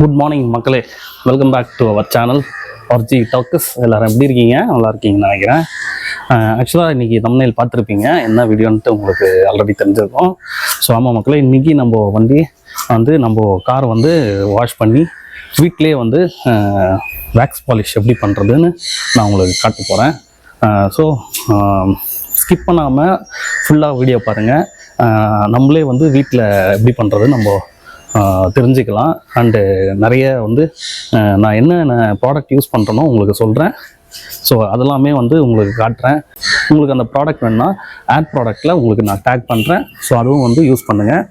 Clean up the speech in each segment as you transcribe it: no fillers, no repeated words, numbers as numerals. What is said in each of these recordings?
Good morning மக்களே, welcome back to our channel RG talks. எல்லோரும் எப்படி இருக்கீங்க? நல்லா இருக்கீங்கன்னு நினைக்கிறேன். ஆக்சுவலாக இன்றைக்கி தம்ப்நெயில் பார்த்துருப்பீங்க, என்ன வீடியோன்ட்டு உங்களுக்கு ஆல்ரெடி தெரிஞ்சிருக்கும். ஸோ ஆமாம் மக்களே, இன்றைக்கி நம்ம வண்டி நம்ம காரை வாஷ் பண்ணி வீட்டிலே வேக்ஸ் பாலிஷ் எப்படி பண்ணுறதுன்னு நான் உங்களுக்கு காட்ட போகிறேன். ஸோ ஸ்கிப் பண்ணாமல் ஃபுல்லாக வீடியோ பாருங்கள். நம்மளே வீட்டில் எப்படி பண்ணுறது நம்ம தெரிஞ்சுக்கலாம். அண்டு நிறைய நான் என்னென்ன ப்ராடக்ட் யூஸ் பண்ணுறேனோ உங்களுக்கு சொல்கிறேன். ஸோ அதெல்லாமே உங்களுக்கு காட்டுறேன். உங்களுக்கு அந்த ப்ராடக்ட் வேணுன்னா ஆட் ப்ராடக்டில் உங்களுக்கு நான் டேக் பண்ணுறேன். ஸோ அதுவும் யூஸ் பண்ணுங்கள்,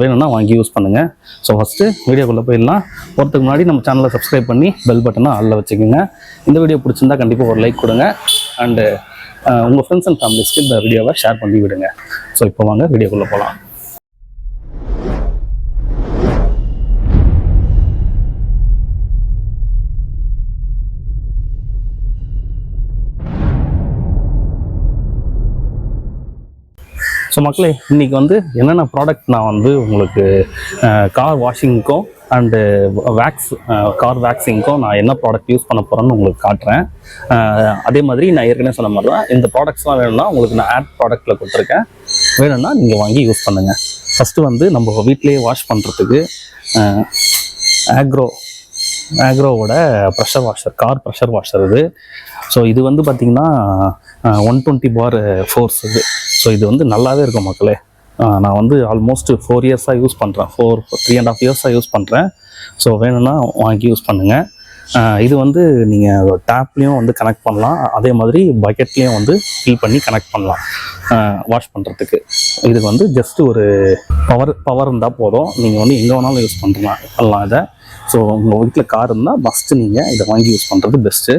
வேணும்னா வாங்கி யூஸ் பண்ணுங்கள். ஸோ ஃபஸ்ட்டு வீடியோக்குள்ளே போயிடலாம். போகிறதுக்கு முன்னாடி நம்ம சேனலை சப்ஸ்கிரைப் பண்ணி பெல் பட்டனை ஆல்ல வச்சுக்கோங்க. இந்த வீடியோ பிடிச்சிருந்தா கண்டிப்பாக ஒரு லைக் கொடுங்க. அண்டு உங்கள் ஃப்ரெண்ட்ஸ் அண்ட் ஃபேமிலிஸ்க்கு இந்த வீடியோவை ஷேர் பண்ணி விடுங்க. ஸோ இப்போ வாங்க வீடியோக்குள்ளே போகலாம். ஸோ மக்களே, இன்றைக்கி என்னென்ன ப்ராடக்ட் நான் உங்களுக்கு கார் வாஷிங்க்கும் அண்டு கார் வேக்ஸிங்க்கும் நான் என்ன ப்ராடக்ட் யூஸ் பண்ண போகிறேன்னு உங்களுக்கு காட்டுறேன். அதே மாதிரி நான் ஏற்கனவே சொன்ன மாதிரி தான் இந்த ப்ராடக்ட்ஸ்லாம் வேணும்னா உங்களுக்கு நான் ஆட் ப்ராடக்ட்டில் கொடுத்துருக்கேன். வேணும்னா நீங்கள் வாங்கி யூஸ் பண்ணுங்கள். ஃபஸ்ட்டு நம்ம வீட்டிலேயே வாஷ் பண்ணுறதுக்கு ஆக்ரோவோட pressure washer, car pressure washer இது. ஸோ இது பார்த்திங்கன்னா 120 bar ஃபோர்ஸ் இது. ஸோ இது நல்லாவே இருக்கும் மக்களே. நான் ஆல்மோஸ்ட் 4 இயர்ஸாக யூஸ் பண்ணுறேன், 3.5 இயர்ஸாக யூஸ் பண்ணுறேன். ஸோ வேணும்னா வாங்கி யூஸ் பண்ணுங்கள். இது நீங்கள் டேப்லேயும் கனெக்ட் பண்ணலாம், அதே மாதிரி பக்கெட்லேயும் ஃபில் பண்ணி கனெக்ட் பண்ணலாம் வாஷ் பண்ணுறதுக்கு. இதுக்கு ஜஸ்ட் ஒரு பவர் இருந்தால் போதும். நீங்கள் எங்கே வேணாலும் யூஸ் பண்ணலாம் இதை. ஸோ உங்கள் வீட்டில் கார் இருந்தால் மஸ்ட்டு நீங்கள் இதை வாங்கி யூஸ் பண்ணுறது பெஸ்ட்டு.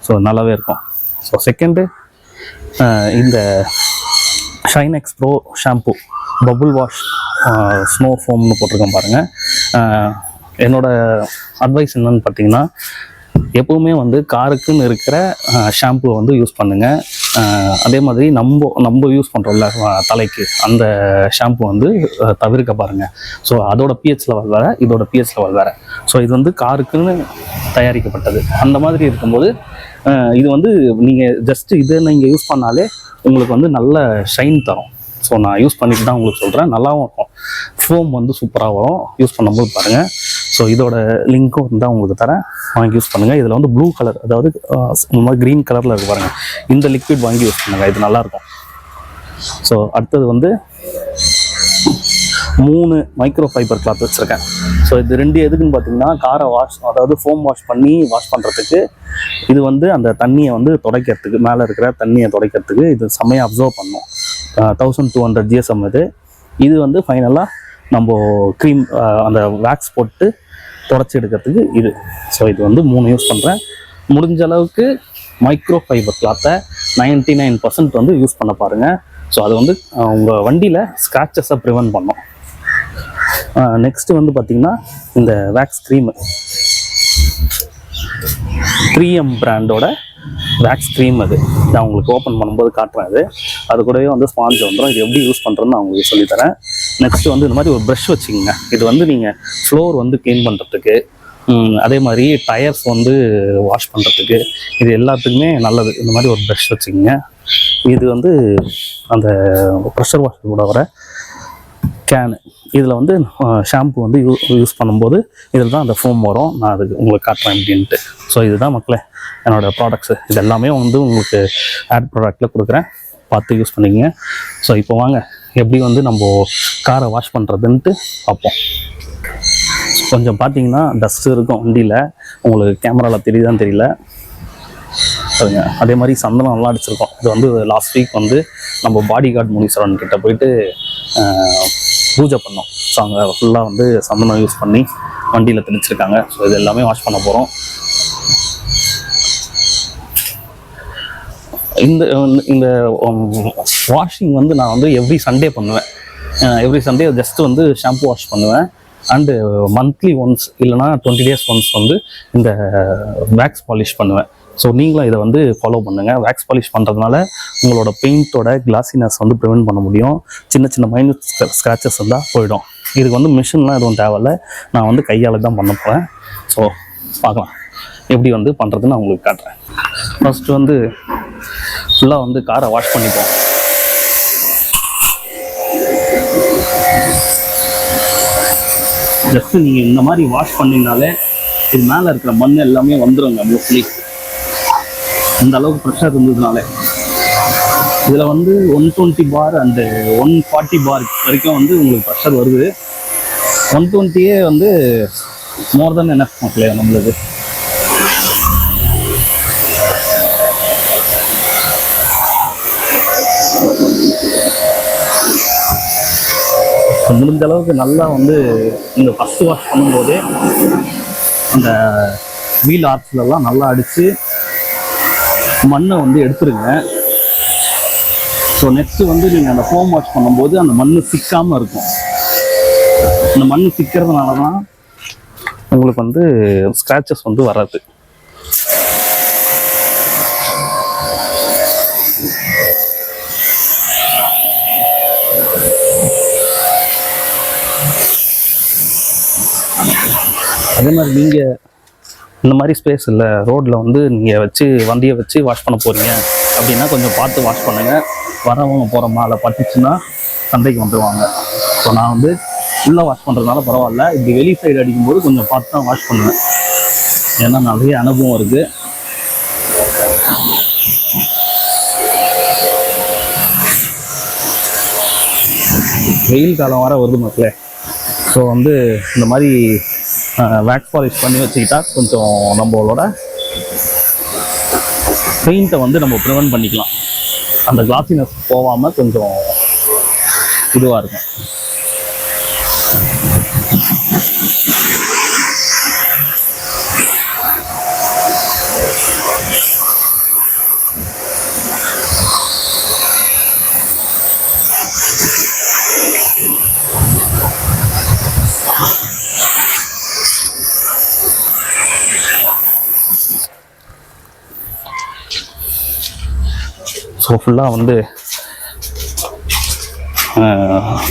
ஸோ நல்லாவே இருக்கும். ஸோ செகண்டு, இந்த Shinex pro shampoo bubble wash snow ஃபோம்னு போட்டிருக்கேன் பாருங்கள். என்னோடய அட்வைஸ் என்னன்னு பார்த்தீங்கன்னா, எப்போவுமே காருக்குன்னு இருக்கிற ஷாம்புவை யூஸ் பண்ணுங்கள். அதே மாதிரி நம்ம யூஸ் பண்ணுறோம்ல தலைக்கு, அந்த ஷாம்பு தவிர்க்க பாருங்கள். ஸோ அதோட பிஹெச் லெவல் வேறு, இதோட பிஹெச் லெவல் வேறு. ஸோ இது காருக்குன்னு தயாரிக்கப்பட்டது. அந்த மாதிரி இருக்கும்போது இது நீங்கள் ஜஸ்ட்டு இதை நீங்கள் யூஸ் பண்ணாலே உங்களுக்கு நல்ல ஷைன் தரும். ஸோ நான் யூஸ் பண்ணிட்டு தான் உங்களுக்கு சொல்கிறேன். நல்லாவும் இருக்கும், ஃபோம் சூப்பராக வரும் யூஸ் பண்ணும்போது பாருங்கள். ஸோ இதோட லிங்க்கும் உங்களுக்கு தரேன், வாங்கி யூஸ் பண்ணுங்கள். இதில் ப்ளூ கலர், அதாவது இந்த மாதிரி க்ரீன் கலரில் இருக்குது பாருங்கள். இந்த லிக்விட் வாங்கி யூஸ் பண்ணுங்கள், இது நல்லாயிருக்கும். ஸோ அடுத்தது 3 மைக்ரோ ஃபைபர் கிளாத் வச்சுருக்கேன். ஸோ இது 2 எதுக்குன்னு பார்த்தீங்கன்னா, காரை அதாவது ஃபோம் வாஷ் பண்ணி வாஷ் பண்ணுறதுக்கு. இது அந்த தண்ணியை துடைக்கிறதுக்கு, மேலே இருக்கிற தண்ணியை துடைக்கிறதுக்கு இது செம்மையாக அப்சர்வ் பண்ணும். 1200 GSM இது ஃபைனலாக நம்ம க்ரீம் அந்த வேக்ஸ் போட்டு துடைச்சி எடுக்கிறதுக்கு இது. ஸோ இது 3 யூஸ் பண்ணுறேன். முடிஞ்ச அளவுக்கு மைக்ரோ ஃபைபர் கிளாத்தை 99% யூஸ் பண்ண பாருங்கள். ஸோ அது உங்கள் வண்டியில் ஸ்க்ராச்சஸை ப்ரிவென்ட் பண்ணும். நெக்ஸ்ட்டு பார்த்திங்கன்னா, இந்த வேக்ஸ் க்ரீமு 3M பிராண்டோட வேக்ஸ் க்ரீம். அது நான் உங்களுக்கு ஓப்பன் பண்ணும்போது காட்டுறேன். அது கூடவே ஸ்பாஞ்ச் வந்துடும். இது எப்படி யூஸ் பண்ணுறதுன்னு நான் உங்களுக்கு சொல்லித்தரேன். நெக்ஸ்ட்டு இந்த மாதிரி ஒரு ப்ரஷ் வச்சுக்கோங்க. இது நீங்கள் ஃப்ளோர் க்ளீன் பண்ணுறதுக்கு, அதே மாதிரி டயர்ஸ் வாஷ் பண்ணுறதுக்கு, இது எல்லாத்துக்குமே நல்லது. இந்த மாதிரி ஒரு ப்ரஷ் வச்சுக்கோங்க. இது அந்த ப்ரெஷர் வாஷர் கூட வர கேனு. இதில் ஷாம்பு யூஸ் பண்ணும்போது இதில் தான் அந்த ஃபோம் வரும். நான் அதுக்கு உங்களுக்கு காட்டுறேன் அப்படின்ட்டு. ஸோ இதுதான் மக்களே என்னோடய ப்ராடக்ட்ஸு. இது எல்லாமே உங்களுக்கு ஆட் ப்ராடக்டில் கொடுக்குறேன், பார்த்து யூஸ் பண்ணிக்கங்க. ஸோ இப்போ வாங்க எப்படி நம்ம காரை வாஷ் பண்ணுறதுன்ட்டு பார்ப்போம். கொஞ்சம் பார்த்தீங்கன்னா டஸ்ட்டு இருக்கும் வண்டியில், உங்களுக்கு கேமராவில் தெரியுதான்னு தெரியல சரிங்க. அதே மாதிரி சந்தனம் நல்லா அடிச்சிருக்கோம். இது லாஸ்ட் வீக் நம்ம பாடி கார்டு முனீஸ்வரன் கிட்ட போயிட்டு பூஜை பண்ணோம். ஸோ அங்கே ஃபுல்லாக சந்தனம் யூஸ் பண்ணி வண்டியில் தெளிச்சிருக்காங்க. ஸோ இது எல்லாமே வாஷ் பண்ண போகிறோம். இந்த வாஷிங் நான் எவ்ரி சண்டே பண்ணுவேன். Every Sunday just shampoo wash பண்ணுவேன். அண்டு மந்த்லி ஒன்ஸ் இல்லைனா 20 days ஒன்ஸ் இந்த வேக்ஸ் பாலிஷ் பண்ணுவேன். ஸோ நீங்களும் இதை வந்து ஃபாலோ பண்ணுங்கள். வேக்ஸ் பாலிஷ் பண்ணுறதுனால உங்களோட பெயிண்டோட கிளாஸினஸ் வந்து ப்ரிவென்ட் பண்ண முடியும். சின்ன சின்ன மைனூட் ஸ்க்ராச்சஸ் இருந்தால் போயிடும். இதுக்கு வந்து மிஷின்லாம் எதுவும் தேவையில்லை, நான் வந்து கையால் தான் பண்ண போகிறேன். ஸோ பார்க்கலாம் எப்படி வந்து பண்ணுறதுன்னு நான் உங்களுக்கு காட்டுறேன். ஃபஸ்ட்டு வந்து ஃபுல்லாக வந்து காரை வாஷ் பண்ணிப்போம். ஜஸ்ட்டு நீங்கள் இந்த மாதிரி வாஷ் பண்ணிங்கனாலே இது மேலே இருக்கிற மண் எல்லாமே வந்துடுங்க மோஸ்ட்லி. இந்த அளவுக்கு ப்ரெஷர் இருந்ததுனால இதில் வந்து 120 பார் அண்டு 140 பார் வரைக்கும் வந்து உங்களுக்கு ப்ரெஷர் வருது. 120 வந்து மோர் தென் எனஃப் மக்களே நம்மளுக்கு. முடிஞ்ச அளவுக்கு நல்லா வந்து இந்த ஃபஸ்ட்டு வாஷ் பண்ணும்போதே இந்த வீல் ஆர்ச்லலாம் நல்லா அடித்து மண்ணை வந்து எடுத்துருங்க. ஸோ நெக்ஸ்ட்டு வந்து நீங்கள் அந்த ஃபோம் வாஷ் பண்ணும்போது அந்த மண் சிக்காமல் இருக்கும். அந்த மண் சிக்கிறதுனால தான் உங்களுக்கு வந்து ஸ்க்ராச்சஸ் வந்து வராது. அதே மாதிரி நீங்கள் இந்த மாதிரி ஸ்பேஸ் இல்லை, ரோட்டில் வந்து நீங்கள் வச்சு வண்டியை வச்சு வாஷ் பண்ண போகிறீங்க அப்படின்னா கொஞ்சம் பார்த்து வாஷ் பண்ணுங்கள். வரவங்க போகிறோமா அதில் பட்டுச்சுன்னா சண்டைக்கு வந்துடுவாங்க. ஸோ நான் வந்து உள்ளே வாஷ் பண்ணுறதுனால பரவாயில்ல, இப்படி வெளி சைடு அடிக்கும்போது கொஞ்சம் பார்த்து தான் வாஷ் பண்ணுவேன். ஏன்னா நிறைய அனுபவம் இருக்குது. வெயில் காலம் வர வருது மக்களே. ஸோ வந்து இந்த மாதிரி வேக்ஸ் பாலிஷ் பண்ணி வச்சுக்கிட்டா கொஞ்சம் நம்மளோட பெயிண்ட்டை வந்து நம்ம ப்ரிவென்ட் பண்ணிக்கலாம். அந்த கிளாஸினஸ் போகாமல் கொஞ்சம் இதுவாக இருக்கும். ஸோ ஃபுல்லாக வந்து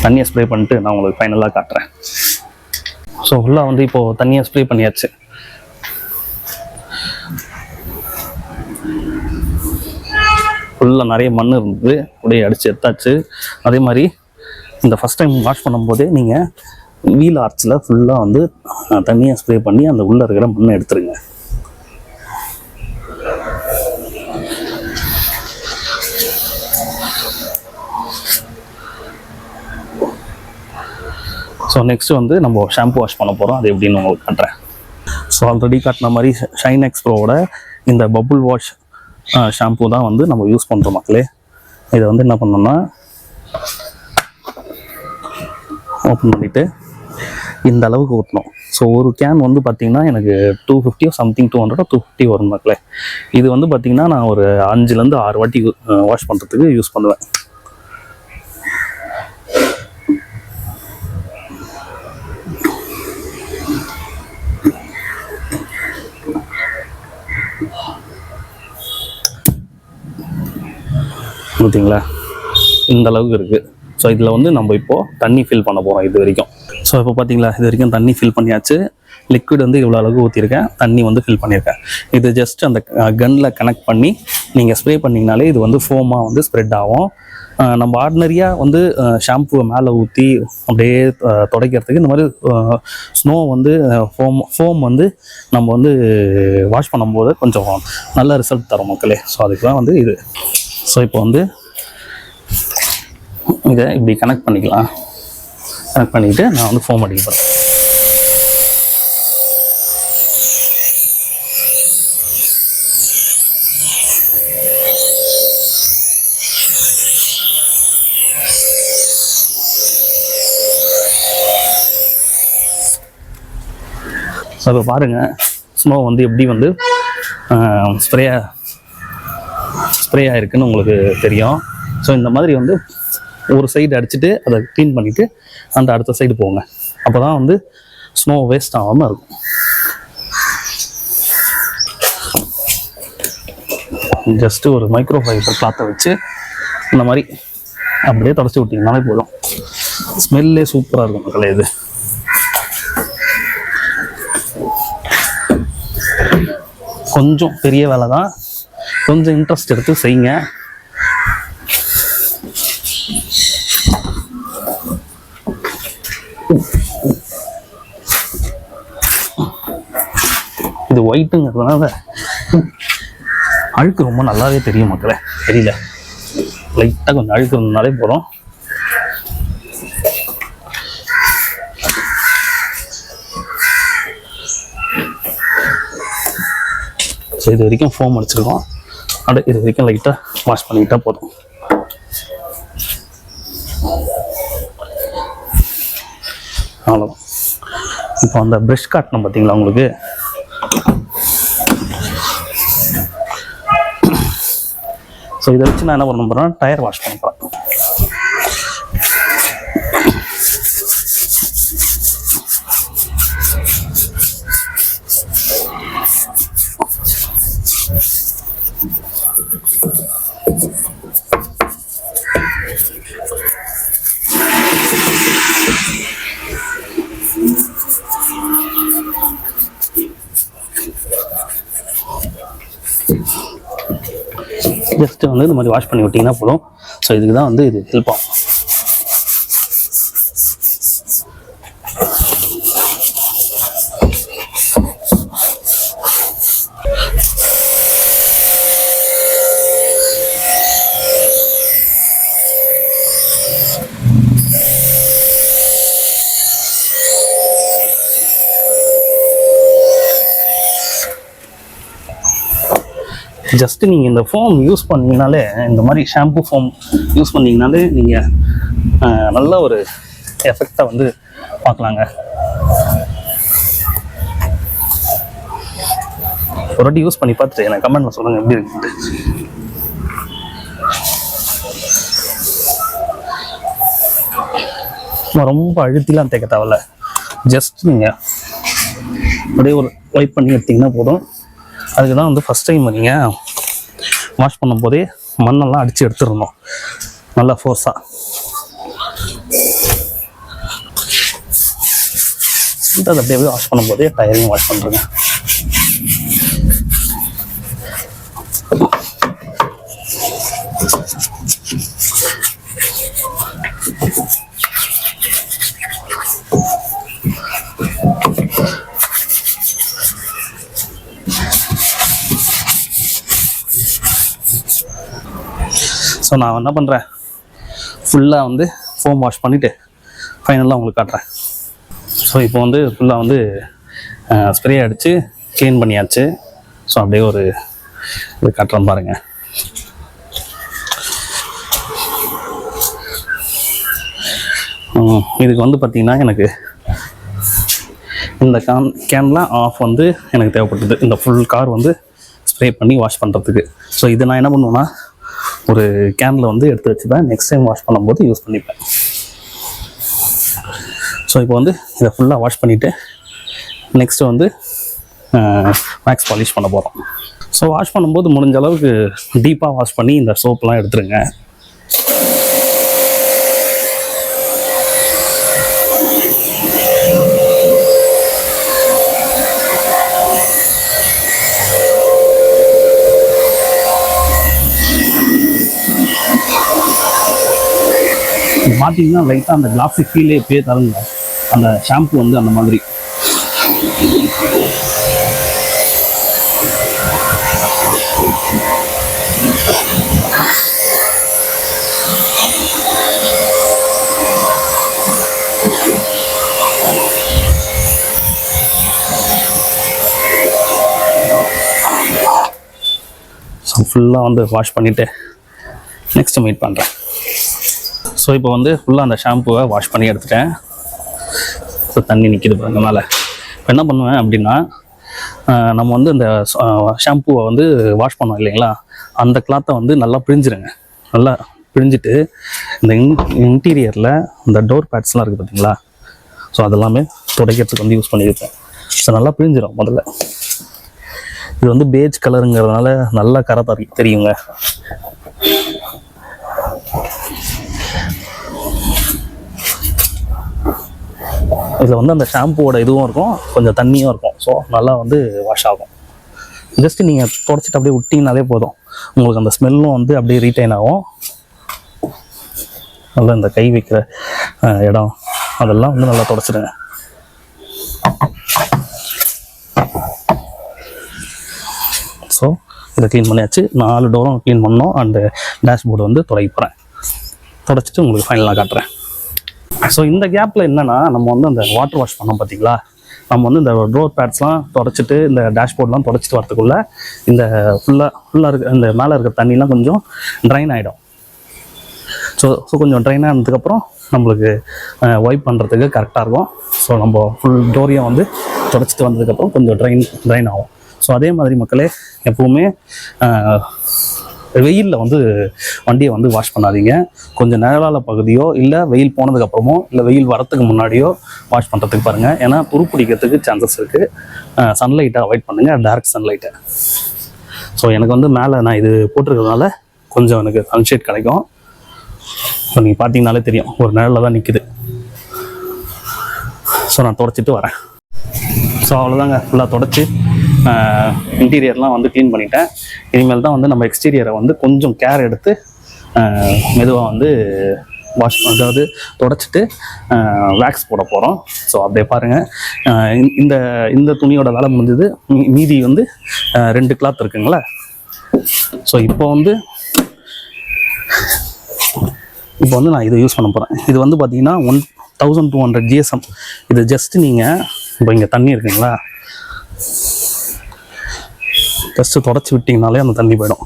தண்ணியை ஸ்ப்ரே பண்ணிட்டு நான் உங்களுக்கு ஃபைனலாக காட்டுறேன். ஸோ ஃபுல்லாக வந்து இப்போது தண்ணியை ஸ்ப்ரே பண்ணியாச்சு. ஃபுல்லாக நிறைய மண் இருந்தது, அப்படியே அடித்து எடுத்தாச்சு. அதே மாதிரி இந்த ஃபஸ்ட் டைம் வாஷ் பண்ணும்போதே நீங்கள் வீல் ஆர்ச்சில் ஃபுல்லாக வந்து தண்ணியை ஸ்ப்ரே பண்ணி அந்த உள்ளே இருக்கிற மண்ணை எடுத்துருங்க. ஸோ நெக்ஸ்ட்டு வந்து நம்ம ஷாம்பு வாஷ் பண்ண போகிறோம், அது எப்படின்னு உங்களுக்கு காட்டுறேன். ஸோ ஆல்ரெடி காட்டின மாதிரி ஷைன் எக்ஸ்ப்ரோவோட இந்த பபுள் வாஷ் ஷாம்பு தான் வந்து நம்ம யூஸ் பண்ணுறோம் மக்களே. இதை வந்து என்ன பண்ணோம்னா ஓப்பன் பண்ணிவிட்டு இந்த அளவுக்கு ஊற்றணும். ஸோ ஒரு கேன் வந்து பார்த்திங்கன்னா எனக்கு 250 சம்திங் 200 250 வரும் மக்களே. இது வந்து பார்த்திங்கன்னா நான் ஒரு 5லேருந்து 6 வாட்டி வாஷ் பண்ணுறதுக்கு யூஸ் பண்ணுவேன். பார்த்தீங்களா, இந்த அளவுக்கு இருக்குது. ஸோ இதில் வந்து நம்ம இப்போது தண்ணி ஃபில் பண்ண போகிறோம் இது வரைக்கும். ஸோ இப்போ பார்த்தீங்களா, இது வரைக்கும் தண்ணி ஃபில் பண்ணியாச்சு. லிக்விட் வந்து இவ்வளோ அளவுக்கு ஊற்றிருக்கேன், தண்ணி வந்து ஃபில் பண்ணியிருக்கேன். இது ஜஸ்ட் அந்த கன்னில் கனெக்ட் பண்ணி நீங்கள் ஸ்ப்ரே பண்ணிங்கனாலே இது வந்து ஃபோமாக வந்து ஸ்ப்ரெட் ஆகும். நம்ம ஆர்டினரியாக வந்து ஷாம்புவை மேலே ஊற்றி அப்படியே துடைக்கிறதுக்கு இந்த மாதிரி ஸ்னோ வந்து ஃபோம் வந்து நம்ம வந்து வாஷ் பண்ணும்போது கொஞ்சம் நல்ல ரிசல்ட் தரும் மக்களே. ஸோ அதுக்கு தான் வந்து இது. ஸோ இப்போ வந்து இதை இப்படி கனெக்ட் பண்ணிக்கலாம். கனெக்ட் பண்ணிக்கிட்டு நான் வந்து ஃபோம் அடிக்க போகிறேன். ஸோ இப்போ பாருங்கள், ஸ்னோ வந்து எப்படி வந்து ஸ்ப்ரே ஆகிருக்குன்னு உங்களுக்கு தெரியும். ஸோ இந்த மாதிரி வந்து ஒரு சைடு அடிச்சுட்டு அதை க்ளீன் பண்ணிவிட்டு அந்த அடுத்த சைடு போங்க. அப்போ தான் வந்து ஸ்னோ வேஸ்ட் ஆகாமல் இருக்கும். ஜஸ்ட்டு ஒரு மைக்ரோ ஃபைபர் கிளாத்தை வச்சு இந்த மாதிரி அப்படியே தொடச்சி விட்டிங்கனாலே போதும். ஸ்மெல்லே சூப்பராக இருக்கும் மக்களே. இது கொஞ்சம் பெரிய வேலை தான், கொஞ்சம் இன்ட்ரெஸ்ட் எடுத்து செய்யுங்க. இது ஒயிட்டுங்கிறதுனால அழுக்கு ரொம்ப நல்லாவே தெரியும் மக்களே. தெரியல, லைட்டாக கொஞ்சம் அழுக்கு இருந்தாலே போதும். ஸோ இது வரைக்கும் ஃபோம் அடிச்சிருக்கோம். அப்படியே இது வரைக்கும் லைட்டாக வாஷ் பண்ணிக்கிட்டால் போதும். அவ்வளோதான். இப்போ அந்த ப்ரஷ் காட்டணும் பார்த்தீங்களா உங்களுக்கு. ஸோ இதை வச்சு நான் என்ன பண்ண போகிறேன், டயர் வாஷ் பண்ண போகிறேன். ஜஸ்ட்டு வந்து இந்த மாதிரி வாஷ் பண்ணி விட்டிங்கன்னா போதும். ஸோ இதுக்கு தான் வந்து இது ஹெல்ப் ஆகும். ஜஸ்ட்டு நீங்கள் இந்த ஃபோம் யூஸ் பண்ணிங்கனாலே, இந்த மாதிரி ஷாம்பு ஃபோம் யூஸ் பண்ணிங்கனாலே நீங்கள் நல்ல ஒரு எஃபெக்டை வந்து பார்க்கலாங்க. ஒரு வாட்டி யூஸ் பண்ணி பார்த்துட்டு எனக்கு கமெண்ட்டில் சொல்லுங்கள் எப்படி இருக்குன்ட்டு. ரொம்ப அழுத்திலாம் தேக்க தேவையில்ல. ஜஸ்ட் நீங்கள் அப்படியே ஒரு வைப் பண்ணி எடுத்திங்கன்னா போதும். அதுக்கு தான் வந்து ஃபஸ்ட் டைம் நீங்கள் வாஷ் பண்ணும் போதே மண்ணெல்லாம் அடித்து எடுத்துடணும் நல்லா ஃபோர்ஸாக. அது அப்படியே வாஷ் பண்ணும் போதே டயரையும் வாஷ் பண்ணுறேங்க. ஸோ நான் என்ன பண்ணுறேன், ஃபுல்லாக வந்து ஃபோம் வாஷ் பண்ணிவிட்டு ஃபைனலாக உங்களுக்கு காட்டுறேன். ஸோ இப்போ வந்து ஃபுல்லாக வந்து ஸ்ப்ரே அடித்து க்ளீன் பண்ணியாச்சு. ஸோ அப்படியே ஒரு இது காட்டுறேன் பாருங்கள். இதுக்கு வந்து பார்த்திங்கன்னா எனக்கு இந்த கேன்லாம் ஆஃப் வந்து எனக்கு தேவைப்பட்டது, இந்த ஃபுல் கார் வந்து ஸ்ப்ரே பண்ணி வாஷ் பண்ணுறதுக்கு. ஸோ இதை நான் என்ன பண்ணுவேன்னா, ஒரு கேனில் வந்து எடுத்து வச்சு தான் நெக்ஸ்ட் டைம் வாஷ் பண்ணும்போது யூஸ் பண்ணிப்பேன். ஸோ இப்போ வந்து இதை ஃபுல்லாக வாஷ் பண்ணிவிட்டு நெக்ஸ்ட்டு வந்து மேக்ஸ் பாலிஷ் பண்ண போகிறோம். ஸோ வாஷ் பண்ணும்போது முடிஞ்ச அளவுக்கு டீப்பாக வாஷ் பண்ணி இந்த சோப்லாம் எடுத்துருங்க. பார்த்தீங்கன்னா லைட்டாக அந்த கிளாஸி ஃபீலே இப்பயே தருங்க, அந்த ஷாம்பு வந்து அந்த மாதிரி. ஸோ ஃபுல்லாக வந்து வாஷ் பண்ணிவிட்டு நெக்ஸ்ட்டு மீட் பண்ணுறேன். ஸோ இப்போ வந்து ஃபுல்லாக அந்த ஷாம்புவை வாஷ் பண்ணி எடுத்துட்டேன். ஸோ தண்ணி நிற்கிது பாருங்க மேலே. இப்போ என்ன பண்ணுவேன் அப்படின்னா, நம்ம வந்து இந்த ஷாம்புவை வந்து வாஷ் பண்ணோம் இல்லைங்களா, அந்த கிளாத்தை வந்து நல்லா பிழிஞ்சிருங்க. நல்லா பிழிஞ்சிட்டு இந்த இன்டீரியரில் இந்த டோர் பேட்ஸ்லாம் இருக்குது பார்த்தீங்களா, ஸோ அதெல்லாமே துடைக்கிறதுக்கு வந்து யூஸ் பண்ணியிருப்பேன். ஸோ நல்லா பிழிஞ்சிடும் முதல்ல. இது வந்து பேஜ் கலருங்கிறதுனால நல்லா கரை தெரியுங்க. இதில் வந்து அந்த ஷாம்புவோட இதுவும் இருக்கும், கொஞ்சம் தண்ணியும் இருக்கும். ஸோ நல்லா வந்து வாஷ் ஆகும். ஜஸ்ட்டு நீங்கள் தொடச்சிட்டு அப்படியே விட்டிங்கனாலே போதும், உங்களுக்கு அந்த ஸ்மெல்லும் வந்து அப்படியே ரீட்டைன் ஆகும். நல்லா இந்த கை வைக்கிற இடம் அதெல்லாம் வந்து நல்லா தொடச்சிடுங்க. ஸோ இதை க்ளீன் பண்ணியாச்சு. 4 டோரும் க்ளீன் பண்ணோம். அண்டு டேஷ்போர்டு வந்து தொடக்க போகிறேன். தொடச்சிட்டு உங்களுக்கு ஃபைனலாக காட்டுறேன். ஸோ இந்த கேப்பில் என்னென்னா, நம்ம வந்து அந்த வாட்டர் வாஷ் பண்ணோம் பார்த்தீங்களா, நம்ம வந்து இந்த டோர் பேட்ஸ்லாம் தொடச்சிட்டு இந்த டேஷ்போர்ட்லாம் தொடச்சிட்டு வரதுக்குள்ளே இந்த ஃபுல்லாக இருக்க இந்த மேலே இருக்கிற தண்ணிலாம் கொஞ்சம் ட்ரைன் ஆகிடும். ஸோ கொஞ்சம் ட்ரைன் ஆனதுக்கப்புறம் நம்மளுக்கு வைப் பண்ணுறதுக்கு கரெக்டாக இருக்கும். ஸோ நம்ம ஃபுல் டோரையும் வந்து தொடச்சிட்டு வந்ததுக்கப்புறம் கொஞ்சம் ட்ரைன் ஆகும். ஸோ அதே மாதிரி மக்களே, எப்போவுமே வெயிலில் வந்து வண்டியை வந்து வாஷ் பண்ணாதீங்க. கொஞ்சம் நிழலான பகுதியோ இல்லை வெயில் போனதுக்கப்புறமோ இல்லை வெயில் வரத்துக்கு முன்னாடியோ வாஷ் பண்ணுறதுக்கு பாருங்கள். ஏன்னா துருப்பிடிக்கிறதுக்கு சான்சஸ் இருக்குது. சன்லைட்டை அவாய்ட் பண்ணுங்கள், டார்க் சன்லைட்டை. ஸோ எனக்கு வந்து மேலே நான் இது போட்டிருக்கிறதுனால கொஞ்சம் எனக்கு சன்ஷேட் கிடைக்கும். ஸோ நீங்கள் பார்த்தீங்கனாலே தெரியும், ஒரு நிழலில் தான் நிற்குது. ஸோ நான் தொடச்சிட்டு வரேன். ஸோ அவ்வளோதாங்க, ஃபுல்லாக தொடச்சி இன்டீரியர்லாம் வந்து க்ளீன் பண்ணிட்டேன். இனிமேல் தான் வந்து நம்ம எக்ஸ்டீரியரை வந்து கொஞ்சம் கேர் எடுத்து மெதுவாக வந்து வாஷ் அதாவது தொடச்சிட்டு வேக்ஸ் போட போகிறோம். ஸோ அப்படியே பாருங்கள், இந்த துணியோட வேலை முடிஞ்சது. மீதி வந்து 2 கிளாத் இருக்குங்களா. ஸோ இப்போ வந்து நான் இதை யூஸ் பண்ண போகிறேன். இது வந்து பார்த்தீங்கன்னா 1200 GSM. இது ஜஸ்ட்டு நீங்கள் இப்போ இங்கே தண்ணி இருக்குங்களா, ஜஸ்ட்டு தொடச்சி விட்டிங்கனாலே அந்த தண்ணி போயிடும்.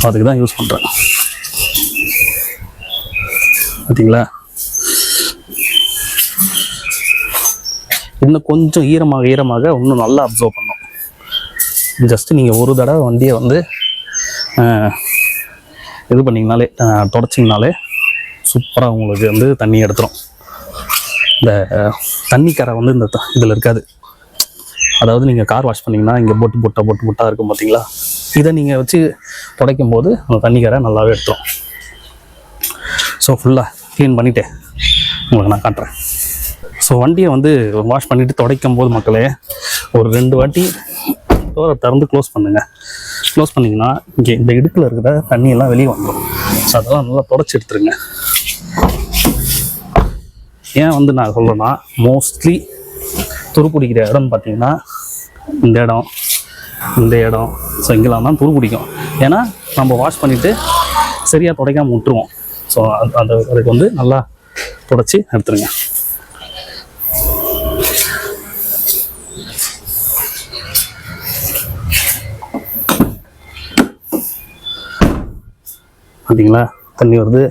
அதுக்கு தான் யூஸ் பண்ணுறேன். பார்த்தீங்களா, இன்னும் கொஞ்சம் ஈரமாக இன்னும் நல்லா அப்சர்வ் பண்ணும். ஜஸ்ட்டு நீங்கள் ஒரு தடவை வண்டியை வந்து இது பண்ணிங்கனாலே தொடச்சிங்கனாலே சூப்பராக உங்களுக்கு வந்து தண்ணி எடுத்துரும். இந்த தண்ணி கரை வந்து இந்த இதில் இருக்காது. அதாவது நீங்கள் கார் வாஷ் பண்ணிங்கன்னா இங்கே பொட்டு பொட்டாக இருக்கும் பார்த்தீங்களா, இதை நீங்கள் வச்சு துடைக்கும் போது அந்த தண்ணி கரை நல்லாவே எடுத்துரும். ஸோ ஃபுல்லாக க்ளீன் பண்ணிவிட்டு உங்களுக்கு நான் காட்டுறேன். ஸோ வண்டியை வந்து வாஷ் பண்ணிவிட்டு துடைக்கும் போது மக்களே, ஒரு 2 வாட்டி டோரை திறந்து க்ளோஸ் பண்ணுங்கள். க்ளோஸ் பண்ணிங்கன்னா இங்கே இந்த இடுக்கில் இருக்கிற தண்ணியெல்லாம் வெளியே வந்துடும். ஸோ அதெல்லாம் நல்லா தொடச்சி எடுத்துருங்க. ஏன் வந்து நான் சொல்கிறேன்னா, மோஸ்ட்லி துருப்பிடிக்கிற இடம்னு பார்த்தீங்கன்னா இந்த இடம். ஸோ இங்கெல்லாம் தான் துருப்பிடிக்கும். ஏன்னா நம்ம வாஷ் பண்ணிவிட்டு சரியாக துடைக்காமல் விட்டுருவோம். ஸோ அதுக்கு வந்து நல்லா தொடச்சி எடுத்துருங்க. பார்த்தீங்களா, தண்ணி வருது.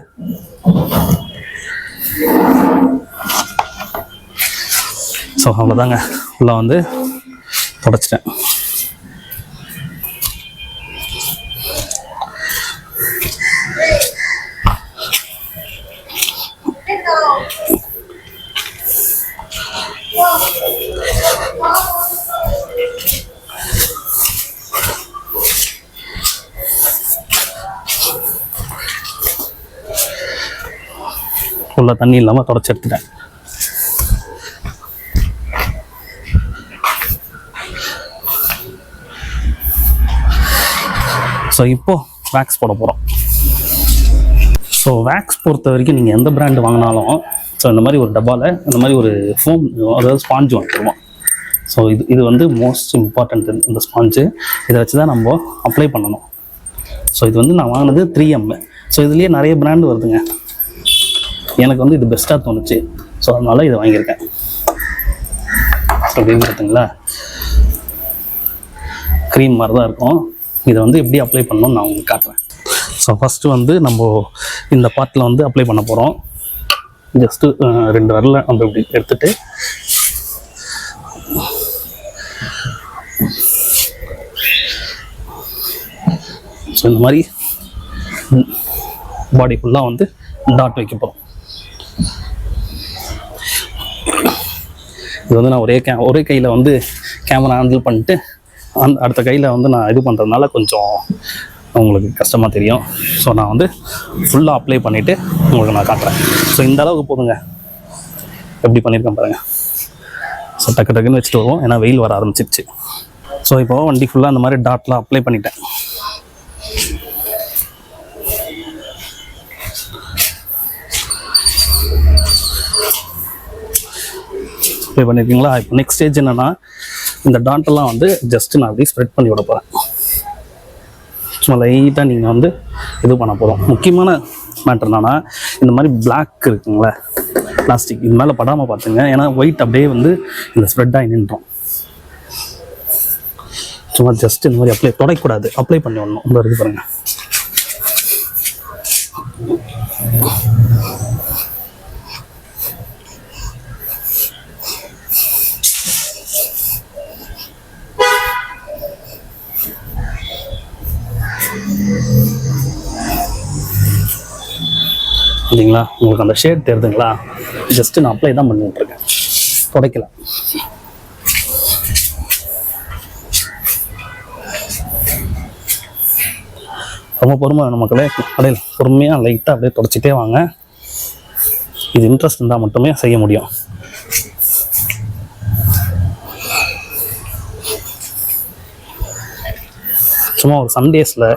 ஸோ அவ்வளோதாங்க, ஃபுல்லாக வந்து தொடச்சிட்டேன். ஃபுல்லாக தண்ணி இல்லாமல் தொடச்சி எடுத்துட்டேன். ஸோ இப்போது வேக்ஸ் போட போகிறோம். ஸோ வேக்ஸ் பொறுத்த வரைக்கும் நீங்கள் எந்த பிராண்டு வாங்கினாலும் ஸோ இந்த மாதிரி ஒரு டப்பாவில் இந்த மாதிரி ஒரு ஃபோம், அதாவது ஸ்பாஞ்சு வாங்கிடுவோம். ஸோ இது வந்து மோஸ்ட் இம்பார்ட்டண்ட். இந்த ஸ்பாஞ்சு இதை வச்சு தான் நம்ம அப்ளை பண்ணணும். ஸோ இது வந்து நான் வாங்கினது 3M. ஸோ இதுலேயே நிறைய பிராண்டு வருதுங்க. எனக்கு வந்து இது பெஸ்ட்டாக தோணுச்சு. ஸோ அதனால இதை வாங்கியிருக்கேன். அப்படின்னு பார்த்தீங்களா, க்ரீம் மாதிரி தான் இருக்கும். இதை வந்து எப்படி அப்ளை பண்ணணும்னு நான் உங்களுக்கு காட்டுறேன். ஸோ ஃபஸ்ட்டு வந்து நம்ம இந்த பார்ட்டில் வந்து அப்ளை பண்ண போகிறோம். ஜஸ்ட்டு 2 விரல நம்ம இப்படி எடுத்துகிட்டு ஸோ இந்த மாதிரி பாடி ஃபுல்லாக வந்து டாட் வைக்க போகிறோம். இது வந்து நான் ஒரே கையில் வந்து கேமரா ஹேண்டில் பண்ணிட்டு அடுத்த கையில் வந்து நான் இது பண்ணுறதுனால கொஞ்சம் உங்களுக்கு கஷ்டமாக தெரியும். ஸோ நான் வந்து ஃபுல்லாக அப்ளை பண்ணிவிட்டு உங்களுக்கு நான் காட்டுறேன். ஸோ இந்த அளவுக்கு போதுங்க. எப்படி பண்ணியிருக்கேன் பாருங்கள். ஸோ டக்கு டக்குன்னு வச்சுட்டு வருவோம், ஏன்னா வெயில் வர ஆரம்பிச்சிருச்சு. ஸோ இப்போ வண்டி ஃபுல்லாக அந்த மாதிரி டாட்லாம் அப்ளை பண்ணிட்டேன். அப்ளை பண்ணியிருக்கீங்களா? இப்போ நெக்ஸ்ட் ஸ்டேஜ் என்னென்னா, இந்த டாட்டெல்லாம் வந்து ஜஸ்ட்டு நான் அப்படியே ஸ்ப்ரெட் பண்ணி விட போகிறேன். சும்மா லைட்டாக நீங்கள் வந்து இது பண்ண போகிறோம். முக்கியமான மேட்டர் என்னன்னா, இந்த மாதிரி பிளாக் இருக்குங்களே பிளாஸ்டிக், இது மேலே படாமல் பார்த்துங்க. ஏன்னா ஒயிட் அப்படியே வந்து இந்த ஸ்ப்ரெட் ஆகி நின்றோம். சும்மா ஜஸ்ட் இந்த மாதிரி அப்ளை தொடக்கூடாது, அப்ளை பண்ணி விடணும். இந்த இருக்குது பாருங்க. இல்லைங்களா? உங்களுக்கு அந்த ஷேட் தெரியுதுங்களா? ஜஸ்ட்டு நான் அப்ளை தான் பண்ணிட்டுருக்கேன், துடைக்கல. ரொம்ப பொறுமை வேணும் மக்களே. அப்படியே பொறுமையாக லைட்டாக அப்படியே தொடச்சிட்டே வாங்க. இது இன்ட்ரெஸ்ட் இருந்தால் மட்டுமே செய்ய முடியும். சும்மா ஒரு சண்டேஸில்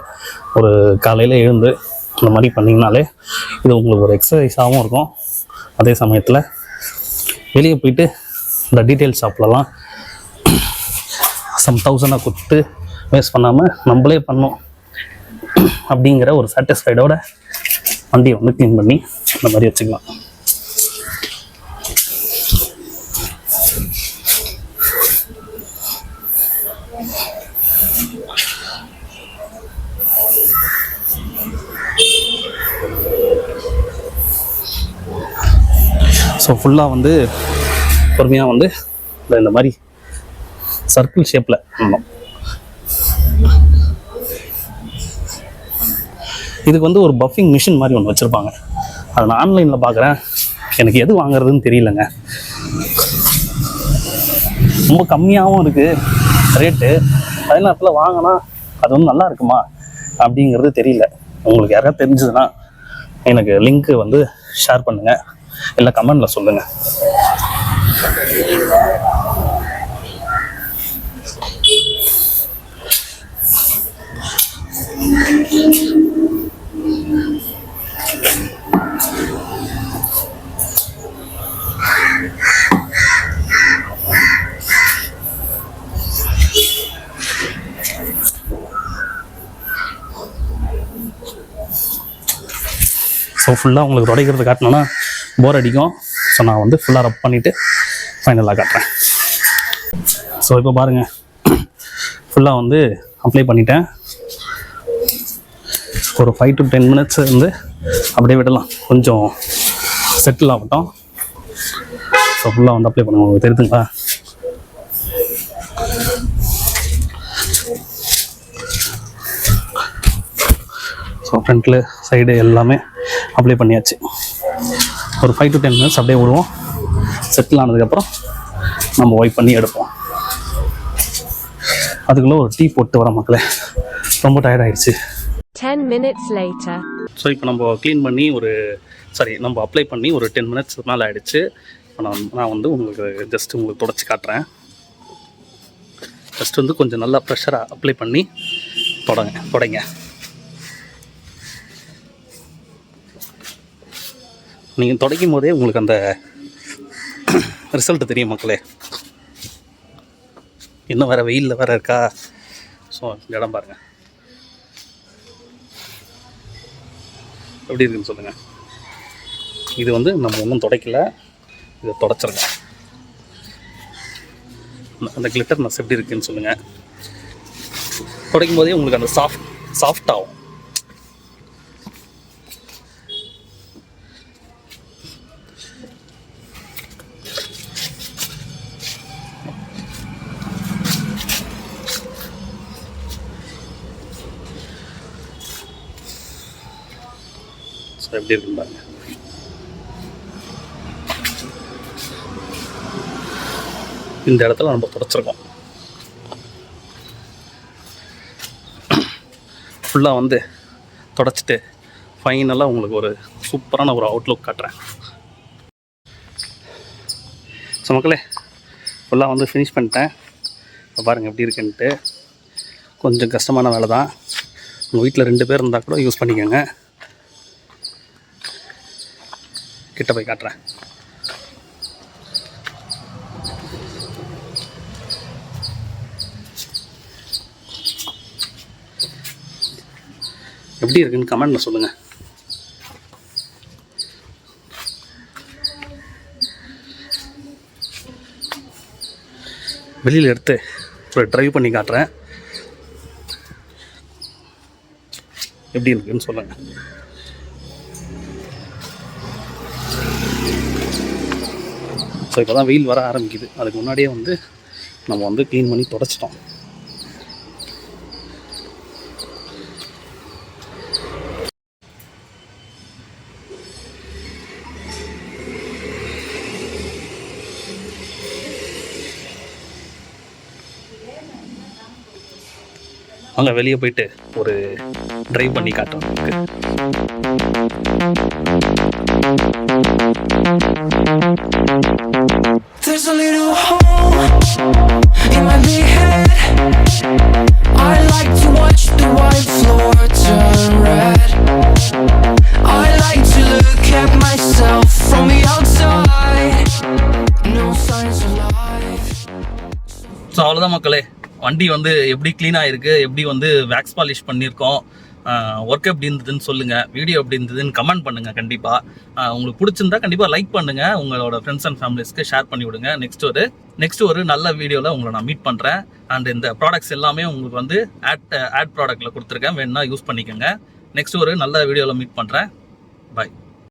ஒரு காலையில் எழுந்து இந்த மாதிரி பண்ணிங்கனாலே இது உங்களுக்கு ஒரு எக்ஸசைஸாகவும் இருக்கும். அதே சமயத்தில் வெளியே போயிட்டு இந்த டீட்டெயில் ஷாப்லலாம் சம் 1000 கொடுத்து வேஸ்ட் பண்ணாமல் நம்மளே பண்ணோம் அப்படிங்கிற ஒரு சாட்டிஸ்ஃபைடோட வண்டியை வந்து க்ளீன் பண்ணி இந்த மாதிரி வச்சுக்கலாம். ஸோ ஃபுல்லாக வந்து பொறுமையாக வந்து இந்த மாதிரி சர்க்கிள் ஷேப்பில் பண்ணணும். இதுக்கு வந்து ஒரு பஃபிங் மிஷின் மாதிரி ஒன்று வச்சுருப்பாங்க. அதை நான் ஆன்லைனில் பார்க்குறேன், எனக்கு எது வாங்குறதுன்னு தெரியலங்க. ரொம்ப கம்மியாகவும் இருக்குது ரேட்டு. அதே நேரத்தில் வாங்கினா அது வந்து நல்லா இருக்குமா அப்படிங்கிறது தெரியல. உங்களுக்கு யாராவது தெரிஞ்சதுன்னா எனக்கு லிங்க்கு வந்து ஷேர் பண்ணுங்கள், இல்லை கமெண்டில் சொல்லுங்கள். ஸோ ஃபுல்லாக உங்களுக்கு துடைக்கிறது காட்டினோன்னா போர் அடிக்கும். ஸோ நான் வந்து ஃபுல்லாக ரப் பண்ணிவிட்டு ஃபைனலாக காட்டுறேன். ஸோ இப்போ பாருங்கள், ஃபுல்லாக வந்து அப்ளை பண்ணிட்டேன். ஒரு 5 to 10 minutes வந்து அப்படியே விடலாம், கொஞ்சம் செட்டில் ஆகட்டும். ஸோ ஃபுல்லாக வந்து அப்ளை பண்ணுங்க, உங்களுக்கு தெரியுதுங்களா? ஸோ ஃப்ரண்ட்டில் சைடு எல்லாமே அப்ளை பண்ணியாச்சு. ஒரு 5 to 10 minutes அப்படியே விடுவோம். செட்டில் ஆனதுக்கப்புறம் நம்ம ஒய்ப் பண்ணி எடுப்போம். அதுக்குள்ளே ஒரு டீ போட்டு வர மக்களே, ரொம்ப டயர்ட் ஆகிடுச்சு. 10 minutes later. ஸோ இப்போ நம்ம க்ளீன் பண்ணி நம்ம அப்ளை பண்ணி ஒரு 10 minutes மேலே ஆகிடுச்சு. இப்போ நான் வந்து உங்களுக்கு தொடச்சி காட்டுறேன். ஜஸ்ட் வந்து கொஞ்சம் நல்லா ப்ரெஷராக அப்ளை பண்ணி தொடங்க. நீங்கள் துடைக்கும் போதே உங்களுக்கு அந்த ரிசல்ட் தெரியும் மக்களே. இன்னும் வேறு வெயிலில் வேறு இருக்கா. ஸோ இடம் பாருங்கள் எப்படி இருக்குன்னு சொல்லுங்கள். இது வந்து நம்ம ஒன்றும் துடைக்கல, இதை தொடச்சிருங்க. அந்த கிளிட்டர்னஸ் எப்படி இருக்குன்னு சொல்லுங்கள். துடைக்கும் போதே உங்களுக்கு அந்த சாஃப்ட் ஆகும். எப்படி இருக்குன்னு பாருங்க. இந்த இடத்துல நம்ம தொடச்சிருக்கோம். ஃபுல்லாக வந்து தொடச்சிட்டு ஃபைனலாக உங்களுக்கு ஒரு சூப்பரான ஒரு அவுட்லுக் காட்டுறேன். ஸோ மக்களே ஃபுல்லாக வந்து ஃபினிஷ் பண்ணிட்டேன். பாருங்கள் எப்படி இருக்குன்ட்டு. கொஞ்சம் கஷ்டமான வேலை தான். உங்கள் வீட்டில் 2 பேர் இருந்தால் கூட யூஸ் பண்ணிக்கோங்க. கிட்ட போய் காட்டுறேன். எப்படி இருக்குன்னு கமெண்ட்டில் சொல்லுங்கள். வெளியில் எடுத்து ஒரு ட்ரைவ் பண்ணி காட்டுறேன். எப்படி இருக்குன்னு சொல்லுங்கள். ஸோ இப்போ தான் வெயில் வர ஆரம்பிக்குது. அதுக்கு முன்னாடியே வந்து நம்ம வந்து க்ளீன் பண்ணி தொடச்சிட்டோம். அங்கே வெளியே போயிட்டு ஒரு ட்ரைவ் பண்ணி காட்டுறோம் உங்களுக்கு. There's a little hole in my big head. I like to watch the white floor turn red. I like to look at myself from the outside. No signs of life. So அவ்வளோதான் மக்களே. வண்டி வந்து எப்படி க்ளீனாக இருக்குது, எப்படி வந்து wax polish பண்ணியிருக்கோம், ஒர்க் எப்படி இருந்ததுன்னு சொல்லுங்கள். வீடியோ எப்படி இருந்ததுன்னு கமெண்ட் பண்ணுங்கள். கண்டிப்பாக உங்களுக்கு பிடிச்சிருந்தா கண்டிப்பாக லைக் பண்ணுங்கள். உங்களோட ஃப்ரெண்ட்ஸ் அண்ட் ஃபேமிலிஸ்க்கு ஷேர் பண்ணி விடுங்க. நெக்ஸ்ட் ஒரு நல்ல வீடியோவில் உங்களை நான் மீட் பண்ணுறேன். அண்ட் இந்த ப்ராடக்ட்ஸ் எல்லாமே உங்களுக்கு வந்து ஆட் ப்ராடக்ட்டில் கொடுத்துருக்கேன். வேணுன்னா யூஸ் பண்ணிக்கோங்க. நெக்ஸ்ட் ஒரு நல்ல வீடியோவில் மீட் பண்ணுறேன். பாய்.